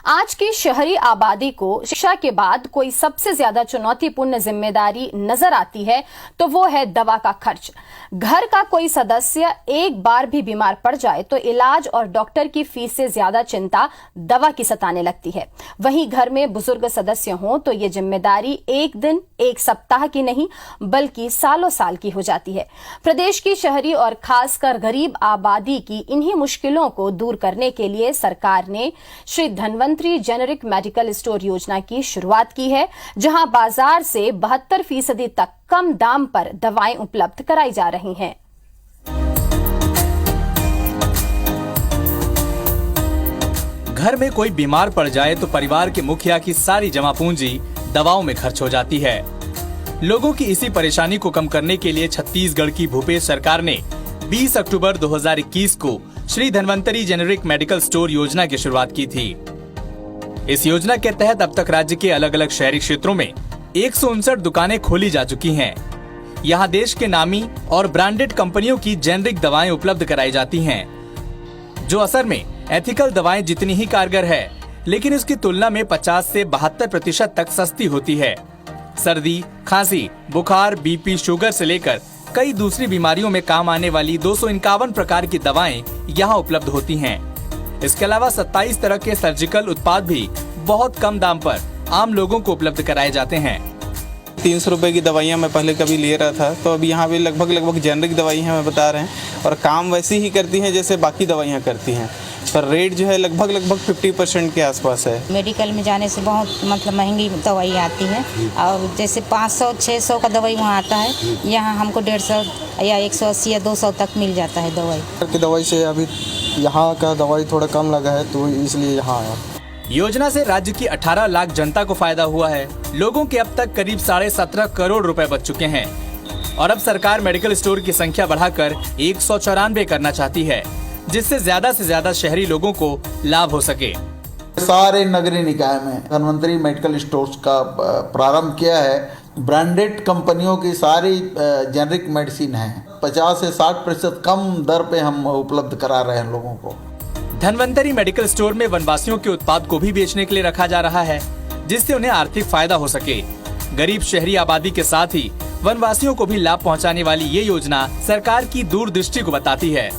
आज की शहरी आबादी को शिक्षा के बाद कोई सबसे ज्यादा चुनौतीपूर्ण जिम्मेदारी नजर आती है तो वो है दवा का खर्च। घर का कोई सदस्य एक बार भी बीमार पड़ जाए तो इलाज और डॉक्टर की फीस से ज्यादा चिंता दवा की सताने लगती है। वहीं घर में बुजुर्ग सदस्य हों तो ये जिम्मेदारी एक दिन एक सप्ताह की नहीं बल्कि सालों साल की हो जाती है। प्रदेश की शहरी और खासकर गरीब आबादी की इन्हीं मुश्किलों को दूर करने के लिए सरकार ने Shri Dhanvantari generic medical store योजना की शुरुआत की है, जहां बाजार से 72% तक कम दाम पर दवाएं उपलब्ध कराई जा रही हैं। घर में कोई बीमार पड़ जाए तो परिवार के मुखिया की सारी जमा पूंजी दवाओं में खर्च हो जाती है। लोगों की इसी परेशानी को कम करने के लिए छत्तीसगढ़ की भूपेश सरकार ने 20 अक्टूबर 2021 को Shri Dhanvantari generic medical store योजना की शुरुआत की थी। इस योजना के तहत अब तक राज्य के अलग अलग शहरी क्षेत्रों में 159 दुकानें खोली जा चुकी हैं। यहाँ देश के नामी और ब्रांडेड कंपनियों की जेनेरिक दवाएं उपलब्ध कराई जाती हैं, जो असल में एथिकल दवाएं जितनी ही कारगर है, लेकिन इसकी तुलना में 50 से 72% तक सस्ती होती है। सर्दी, खांसी, बुखार, बीपी, शुगर से लेकर कई दूसरी बीमारियों में काम आने वाली 251 प्रकार की दवाएं यहाँ उपलब्ध होती हैं। इसके अलावा 27 तरह के सर्जिकल उत्पाद भी बहुत कम दाम पर आम लोगों को उपलब्ध कराए जाते हैं। 300 रुपए की दवाइयाँ मैं पहले कभी ले रहा था, तो अभी यहाँ पे लगभग जेनरिक दवाइयाँ हमें बता रहे हैं और काम वैसी ही करती हैं जैसे बाकी दवाइयाँ करती हैं, पर रेट जो है लगभग 50% के आसपास है। मेडिकल में जाने से बहुत महंगी दवाई आती है और जैसे 500-600 का दवाई वहाँ आता है, यहाँ हमको 150 या 180 या 200 तक मिल जाता है दवाई। दवाई से अभी यहाँ का दवाई थोड़ा कम लगा है तो इसलिए यहाँ आया। योजना से राज्य की 18 लाख जनता को फायदा हुआ है। लोगों के अब तक करीब 17.5 करोड़ रुपए बच चुके हैं और अब सरकार मेडिकल स्टोर की संख्या बढ़ाकर 194 करना चाहती है, जिससे ज्यादा से ज्यादा शहरी लोगों को लाभ हो सके। सारे नगरीय निकाय में धन्वंतरी मेडिकल स्टोर्स का प्रारंभ किया है। ब्रांडेड कंपनियों की सारी जेनेरिक मेडिसिन है, 50 से 60% कम दर पे हम उपलब्ध करा रहे हैं लोगों को। धन्वंतरी मेडिकल स्टोर में वनवासियों के उत्पाद को भी बेचने के लिए रखा जा रहा है, जिससे उन्हें आर्थिक फायदा हो सके। गरीब शहरी आबादी के साथ ही वनवासियों को भी लाभ पहुंचाने वाली ये योजना सरकार की दूरदृष्टि को बताती है।